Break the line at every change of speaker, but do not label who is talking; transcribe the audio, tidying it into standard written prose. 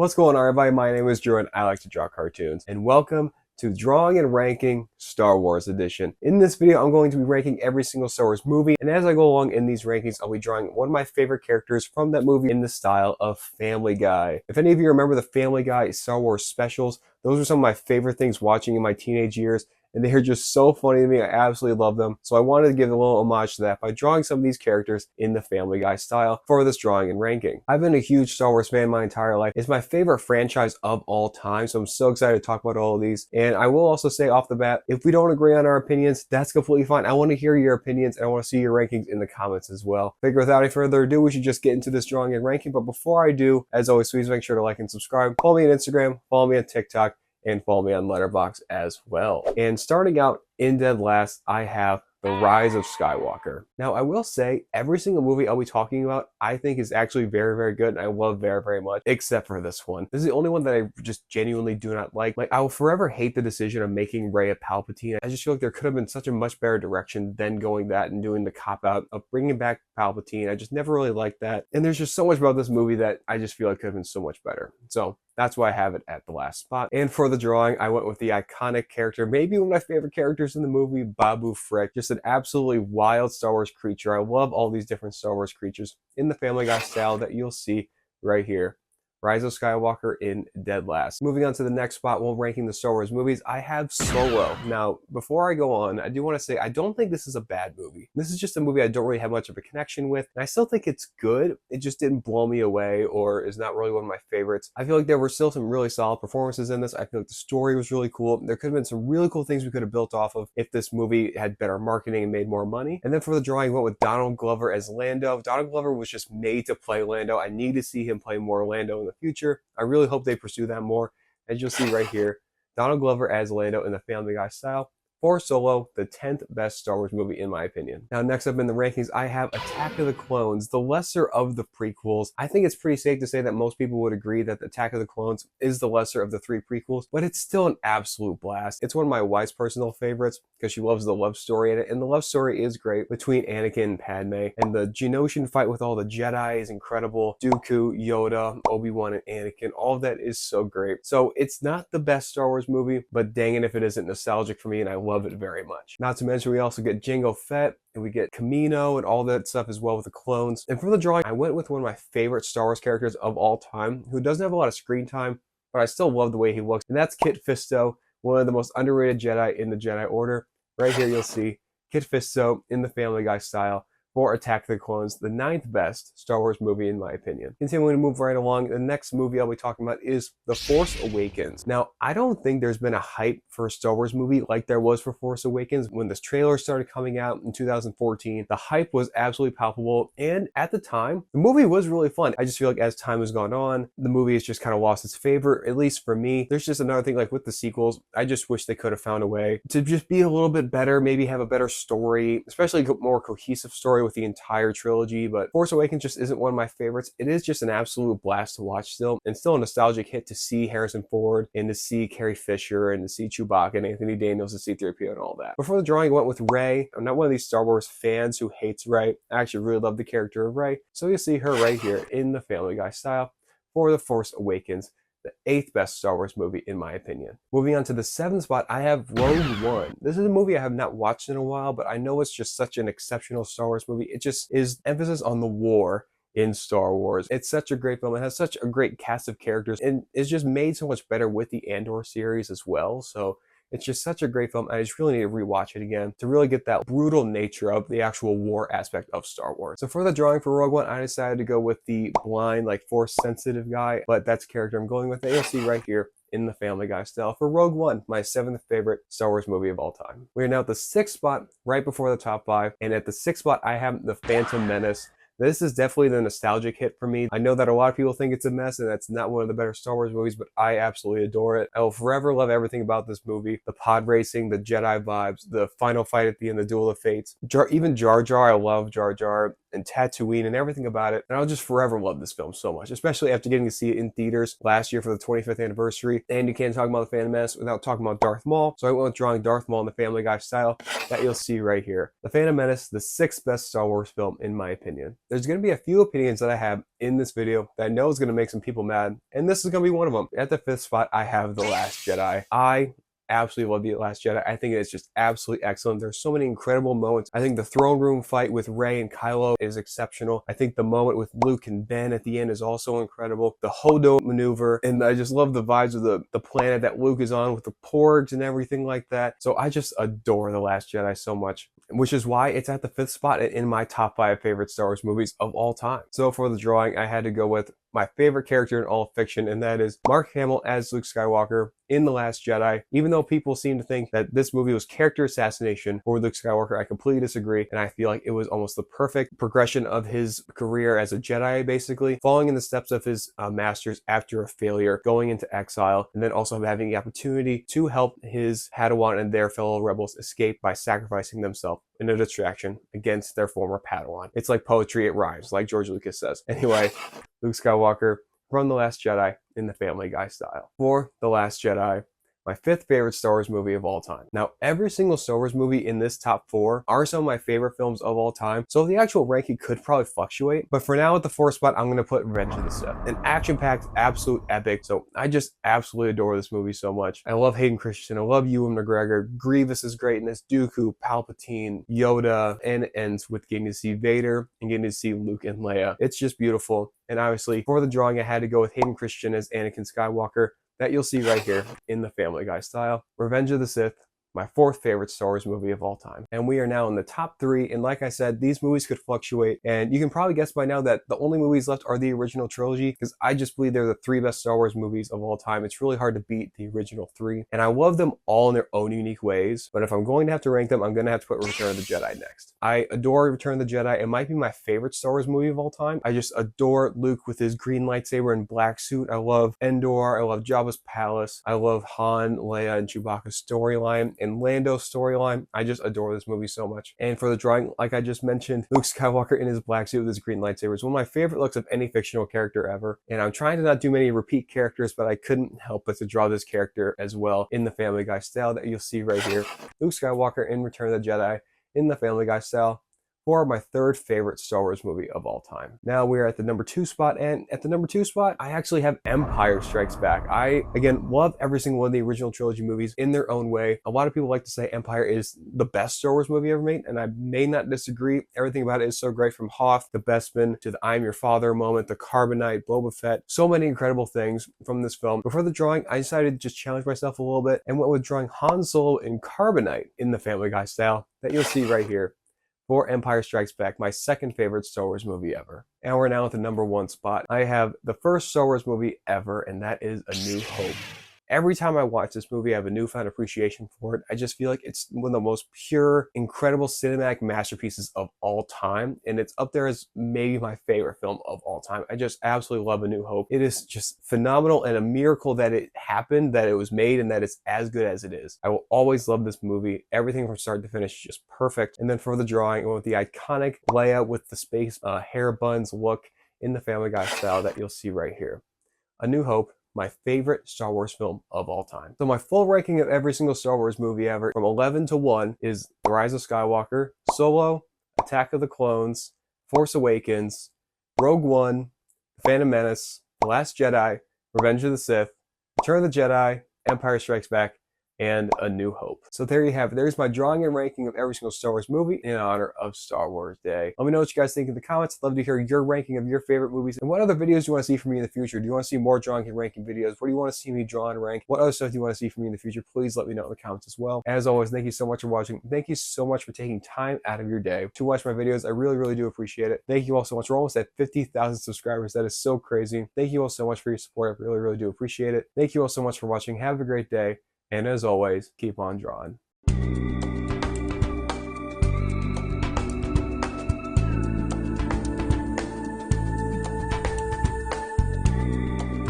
What's going on, everybody? My name is Drew and I like to draw cartoons. And welcome to Drawing and Ranking Star Wars Edition. In this video, I'm going to be ranking every single Star Wars movie. And as I go along in these rankings, I'll be drawing one of my favorite characters from that movie in the style of Family Guy. If any of you remember the Family Guy Star Wars specials, those are some of my favorite things watching in my teenage years. And they are just so funny to me. I absolutely love them. So I wanted to give a little homage to that by drawing some of these characters in the Family Guy style for this drawing and ranking. I've been a huge Star Wars fan my entire life. It's my favorite franchise of all time. So I'm so excited to talk about all of these. And I will also say off the bat, if we don't agree on our opinions, that's completely fine. I want to hear your opinions and I want to see your rankings in the comments as well. Figure without any further ado, we should just get into this drawing and ranking. But before I do, as always, please make sure to like and subscribe. Follow me on Instagram, follow me on TikTok, and follow me on Letterboxd as well. And starting out in dead last, I have The Rise of Skywalker. Now, I will say every single movie I'll be talking about, I think is actually very, very good and I love very, very much, except for this one. This is the only one that I just genuinely do not like. Like, I will forever hate the decision of making Rey a Palpatine. I just feel like there could have been such a much better direction than going that and doing the cop-out of bringing back Palpatine. I just never really liked that. And there's just so much about this movie that I just feel like could have been so much better. So that's why I have it at the last spot. And for the drawing, I went with the iconic character, maybe one of my favorite characters in the movie, Babu Frick. Just an absolutely wild Star Wars creature. I love all these different Star Wars creatures in the Family Guy style that you'll see right here. Rise of Skywalker in dead last. Moving on to the next spot while ranking the Star Wars movies, I have Solo. Now, before I go on, I do want to say I don't think this is a bad movie. This is just a movie I don't really have much of a connection with, and I still think it's good. It just didn't blow me away or is not really one of my favorites. I feel like there were still some really solid performances in this. I feel like the story was really cool. There could have been some really cool things we could have built off of if this movie had better marketing and made more money. And then for the drawing, I went with Donald Glover as Lando. Donald Glover was just made to play Lando. I need to see him play more Lando in the future. I really hope they pursue that more. As you'll see right here, Donald Glover as Lando in the Family Guy style. For Solo, the 10th best Star Wars movie in my opinion. Now next up in the rankings, I have Attack of the Clones, the lesser of the prequels. I think it's pretty safe to say that most people would agree that Attack of the Clones is the lesser of the three prequels, but it's still an absolute blast. It's one of my wife's personal favorites because she loves the love story in it, and the love story is great between Anakin and Padme, and the Geonosian fight with all the Jedi is incredible. Dooku, Yoda, Obi-Wan, and Anakin, all of that is so great. So it's not the best Star Wars movie, but dang it if it isn't nostalgic for me, and I love it very much. Not to mention we also get Jango Fett and we get Kamino and all that stuff as well with the clones. And for the drawing, I went with one of my favorite Star Wars characters of all time who doesn't have a lot of screen time, but I still love the way he looks. And that's Kit Fisto, one of the most underrated Jedi in the Jedi Order. Right here you'll see Kit Fisto in the Family Guy style for Attack of the Clones, the 9th best Star Wars movie in my opinion. Continuing to move right along, the next movie I'll be talking about is The Force Awakens. Now, I don't think there's been a hype for a Star Wars movie like there was for Force Awakens. When this trailer started coming out in 2014, the hype was absolutely palpable, and at the time, the movie was really fun. I just feel like as time has gone on, the movie has just kind of lost its favor, at least for me. There's just another thing, like with the sequels, I just wish they could have found a way to just be a little bit better, maybe have a better story, especially a more cohesive story with the entire trilogy. But Force Awakens just isn't one of my favorites. It is just an absolute blast to watch still, and still a nostalgic hit to see Harrison Ford and to see Carrie Fisher and to see Chewbacca and Anthony Daniels and C-3PO and all that. Before the drawing, I went with Rey. I'm not one of these Star Wars fans who hates Rey. I actually really love the character of Rey. So you'll see her right here in the Family Guy style for The Force Awakens, the 8th best Star Wars movie in my opinion. Moving on to the 7th spot, I have Rogue One. This is a movie I have not watched in a while, but I know it's just such an exceptional Star Wars movie. It just is emphasis on the war in Star Wars. It's such a great film. It has such a great cast of characters, and it's just made so much better with the Andor series as well. So it's just such a great film. I just really need to rewatch it again to really get that brutal nature of the actual war aspect of Star Wars. So for the drawing for Rogue One, I decided to go with the blind, like force sensitive guy, but that's the character I'm going with. And you'll see right here in the Family Guy style for Rogue One, my 7th favorite Star Wars movie of all time. We are now at the 6th spot, right before the top 5. And at the 6th spot, I have The Phantom Menace. This is definitely the nostalgic hit for me. I know that a lot of people think it's a mess and that's not one of the better Star Wars movies, but I absolutely adore it. I will forever love everything about this movie. The pod racing, the Jedi vibes, the final fight at the end, the Duel of Fates. Even Jar Jar, I love Jar Jar. and Tatooine and everything about it. And I'll just forever love this film so much, especially after getting to see it in theaters last year for the 25th anniversary. And you can't talk about The Phantom Menace without talking about Darth Maul. So I went with drawing Darth Maul in the Family Guy style that you'll see right here. The Phantom Menace, the 6th best Star Wars film in my opinion. There's going to be a few opinions that I have in this video that I know is going to make some people mad, and this is going to be one of them. At the 5th spot, I have The Last Jedi. I absolutely love The Last Jedi. I think it's just absolutely excellent. There's so many incredible moments. I think the throne room fight with Rey and Kylo is exceptional. I think the moment with Luke and Ben at the end is also incredible. The Hodo maneuver, and I just love the vibes of the planet that Luke is on with the porgs and everything like that. So I just adore The Last Jedi so much, which is why it's at the 5th spot in my top 5 favorite Star Wars movies of all time. So for the drawing, I had to go with my favorite character in all fiction, and that is Mark Hamill as Luke Skywalker in The Last Jedi. Even though people seem to think that this movie was character assassination for Luke Skywalker, I completely disagree, and I feel like it was almost the perfect progression of his career as a Jedi, basically, following in the steps of his masters after a failure, going into exile, and then also having the opportunity to help his Padawan and their fellow rebels escape by sacrificing themselves in a distraction against their former Padawan. It's like poetry, it rhymes, like George Lucas says. Anyway, Luke Skywalker from The Last Jedi in the Family Guy style. For The Last Jedi, my 5th favorite Star Wars movie of all time. Now, every single Star Wars movie in this top 4 are some of my favorite films of all time, so the actual ranking could probably fluctuate, but for now at the 4th spot, I'm going to put Revenge of the Sith. An action-packed, absolute epic, so I just absolutely adore this movie so much. I love Hayden Christensen, I love Ewan McGregor, Grievous is great in this, Dooku, Palpatine, Yoda, and it ends with getting to see Vader and getting to see Luke and Leia. It's just beautiful, and obviously, for the drawing, I had to go with Hayden Christensen as Anakin Skywalker, that you'll see right here in the Family Guy style. Revenge of the Sith, my 4th favorite Star Wars movie of all time. And we are now in the top 3, and like I said, these movies could fluctuate, and you can probably guess by now that the only movies left are the original trilogy, because I just believe they're the 3 best Star Wars movies of all time. It's really hard to beat the original 3, and I love them all in their own unique ways, but if I'm going to have to rank them, I'm going to have to put Return of the Jedi next. I adore Return of the Jedi. It might be my favorite Star Wars movie of all time. I just adore Luke with his green lightsaber and black suit. I love Endor. I love Jabba's palace. I love Han, Leia, and Chewbacca's storyline, and Lando's storyline. I just adore this movie so much. And for the drawing, like I just mentioned, Luke Skywalker in his black suit with his green lightsaber is one of my favorite looks of any fictional character ever. And I'm trying to not do many repeat characters, but I couldn't help but to draw this character as well in the Family Guy style that you'll see right here. Luke Skywalker in Return of the Jedi in the Family Guy style for my 3rd favorite Star Wars movie of all time. Now we're at the number 2 spot, and at the number 2 spot, I actually have Empire Strikes Back. I, again, love every single one of the original trilogy movies in their own way. A lot of people like to say Empire is the best Star Wars movie ever made, and I may not disagree. Everything about it is so great, from Hoth, the Bespin, to the I'm Your Father moment, the Carbonite, Boba Fett. So many incredible things from this film. Before the drawing, I decided to just challenge myself a little bit and went with drawing Han Solo in Carbonite in the Family Guy style that you'll see right here for Empire Strikes Back, my 2nd favorite Star Wars movie ever. And we're now at the number 1 spot. I have the first Star Wars movie ever, and that is A New Hope. Every time I watch this movie, I have a newfound appreciation for it. I just feel like it's one of the most pure, incredible cinematic masterpieces of all time. And it's up there as maybe my favorite film of all time. I just absolutely love A New Hope. It is just phenomenal and a miracle that it happened, that it was made, and that it's as good as it is. I will always love this movie. Everything from start to finish is just perfect. And then for the drawing, I went with the iconic Leia with the space hair buns look in the Family Guy style that you'll see right here. A New Hope, my favorite Star Wars film of all time. So my full ranking of every single Star Wars movie ever, from 11 to 1, is The Rise of Skywalker, Solo, Attack of the Clones, Force Awakens, Rogue One, The Phantom Menace, The Last Jedi, Revenge of the Sith, Return of the Jedi, Empire Strikes Back, and A New Hope. So there you have it. There's my drawing and ranking of every single Star Wars movie in honor of Star Wars Day. Let me know what you guys think in the comments. I'd love to hear your ranking of your favorite movies and what other videos you want to see from me in the future. Do you want to see more drawing and ranking videos? What do you want to see me draw and rank? What other stuff do you want to see from me in the future? Please let me know in the comments as well. As always, thank you so much for watching. Thank you so much for taking time out of your day to watch my videos. I really, really do appreciate it. Thank you all so much. We're almost at 50,000 subscribers. That is so crazy. Thank you all so much for your support. I really, really do appreciate it. Thank you all so much for watching. Have a great day. And as always, keep on drawing.